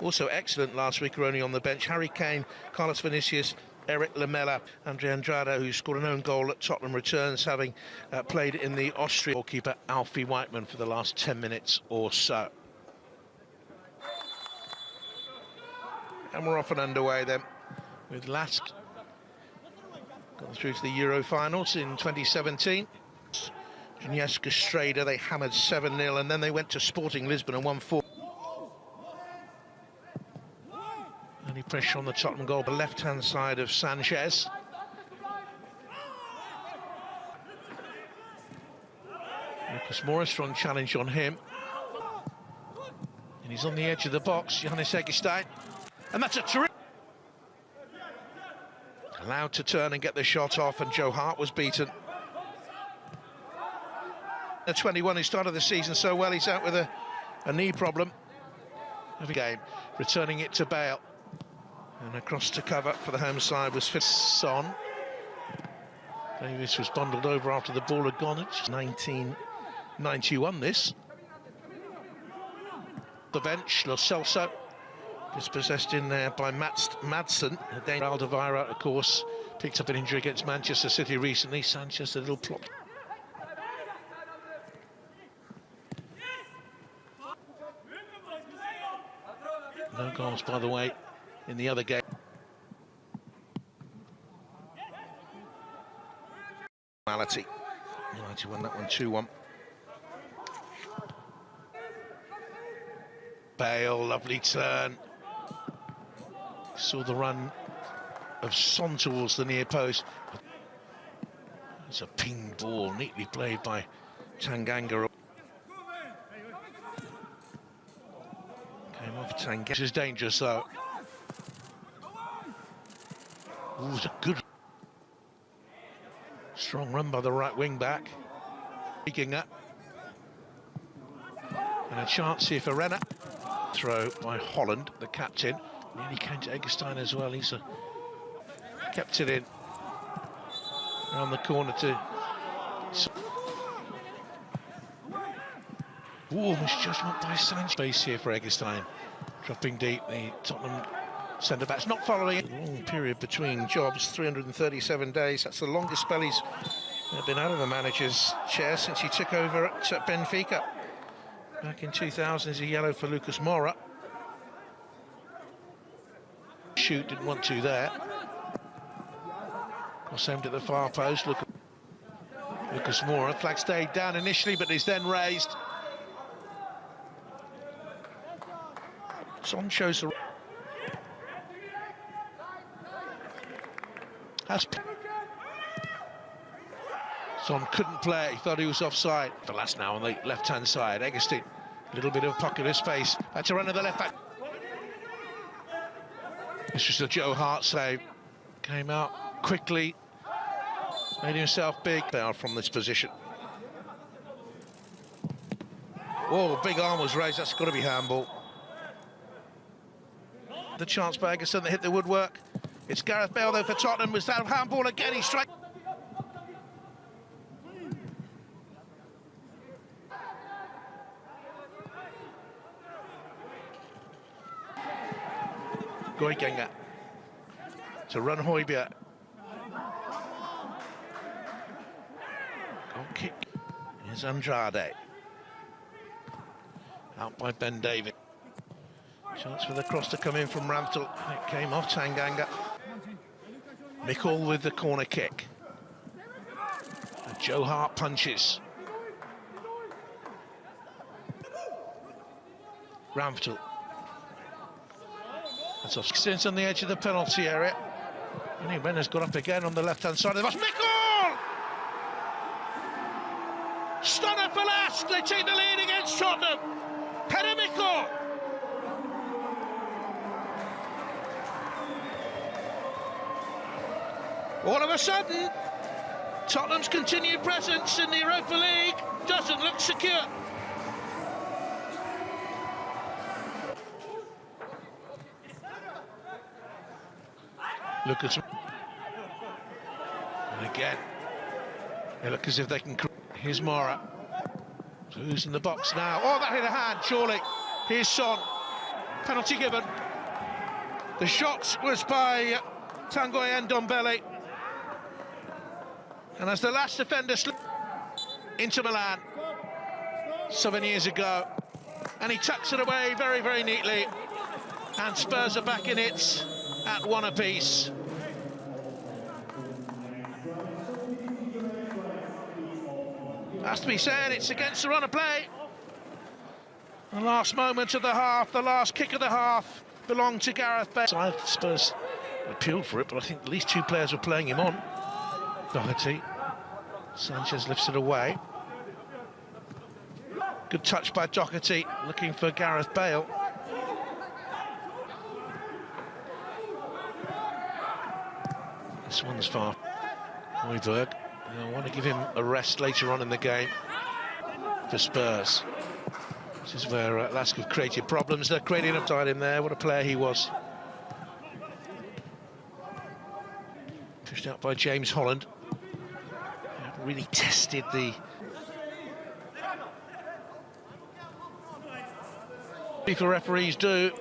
Also excellent last week, are only on the bench. Harry Kane, Carlos Vinicius, Eric Lamela, Andre Andrade, who scored an own goal at Tottenham, returns, having played in the Austrian goalkeeper Alfie Whiteman for the last 10 minutes or so. And we're off and underway then, with Lask gone through to the Euro finals in 2017. Agnieszka Strader, they hammered 7-0, and then they went to Sporting Lisbon and won 4. Any pressure on the Tottenham goal, the left-hand side of Sanchez. Lucas Moura, strong challenge on him. And he's on the edge of the box, Johannes Eggestein. And that's a terrific... Allowed to turn and get the shot off, and Joe Hart was beaten. The 21 who started the season so well, he's out with a knee problem. Every game, returning it to Bale. And across to cover for the home side was Son. Davis was bundled over after the ball had gone. It's 1991 this. The bench, Lo Celso, dispossessed in there by Madsen. Alderweireld, of course, picked up an injury against Manchester City recently. Sanchez, a little plot. No goals, by the way, in the other game. United won that one 2-1. Bale, lovely turn. Saw the run of Son towards the near post. It's a ping ball, neatly played by Tanganga. Came off Tanganga. This is dangerous though. Ooh, it's a good, strong run by the right wing back. Peeking up. And a chance here for Renner. Throw by Holland, the captain. Nearly came to Eggestein as well. He's kept it in. Around the corner to... Ooh, misjudgment by Sanchez. Space here for Eggestein. Dropping deep, the Tottenham centre-back's not following it. Long period between jobs, 337 days. That's the longest spell he's been out of the manager's chair since he took over at Benfica. Back in 2000 as a yellow for Lucas Moura. Shoot, didn't want to there. Cross aimed at the far post. Lucas Moura, flag stayed down initially, but is then raised. Son shows the... Son couldn't play it, he thought he was offside. The last now on the left-hand side, Eggestein, a little bit of pocket of space. Had to run to the left back. This was the Joe Hart save. Came out quickly, made himself big. They are from this position. Oh, big arm was raised, that's got to be handball. The chance by Eggestein that hit the woodwork. It's Gareth Bale though for Tottenham. Was that a handball again? He strikes. Goigenga to run Højbjerg. Goal kick. Here's Andrade. Out by Ben David. Chance for the cross to come in from Ramsdale. It came off Tanganga. Mikel with the corner kick. And Joe Hart punches. Ramsdale. That's off. Since on the edge of the penalty area. And Renner's got up again on the left-hand side of the box. Mikel! Stunner for Lask. They take the lead against Tottenham. Header Mikel. All of a sudden, Tottenham's continued presence in the Europa League doesn't look secure. Lucas. And again, they look as if they can... Here's Moura. So who's in the box now? Oh, that hit a hand, surely. Here's Son. Penalty given. The shot was by Tanguy Ndombele. And as the last defender slipped into Milan 7 years ago, and he tucks it away very, very neatly, and Spurs are back in it at 1 apiece. Has to be said, it's against the run of play. The last moment of the half, the last kick of the half, belonged to Gareth Bale. So Spurs appealed for it, but I think at least 2 players were playing him on. Doherty. Sanchez lifts it away. Good touch by Doherty, looking for Gareth Bale. This one's far. Højbjerg. I want to give him a rest later on in the game for Spurs. This is where Lask have created problems. They're creating a time in there. What a player he was. Pushed out by James Holland. Really tested the... FIFA referees do.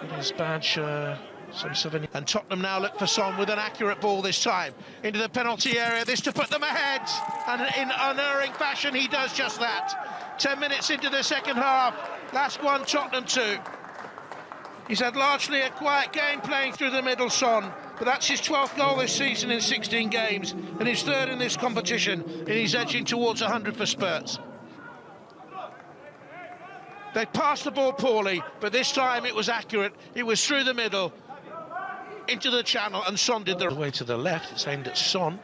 Got his badge, some souvenir. And Tottenham now look for Son with an accurate ball this time. Into the penalty area, this to put them ahead. And in unerring fashion, he does just that. 10 minutes into the second half, Lask 1, Tottenham 2. He's had largely a quiet game playing through the middle, Son. But that's his 12th goal this season in 16 games, and his 3rd in this competition, and he's edging towards 100 for Spurs. They passed the ball poorly, but this time it was accurate. It was through the middle, into the channel, and Son did the way to the left. It's aimed at Son.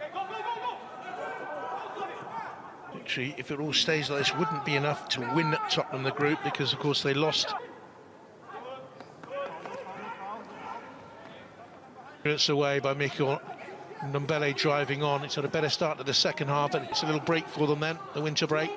Victory, if it all stays like this, wouldn't be enough to win Tottenham the group, because of course they lost. It's away by Mikel. Ndombele driving on. It's had a better start to the second half, and it's a little break for them then, the winter break.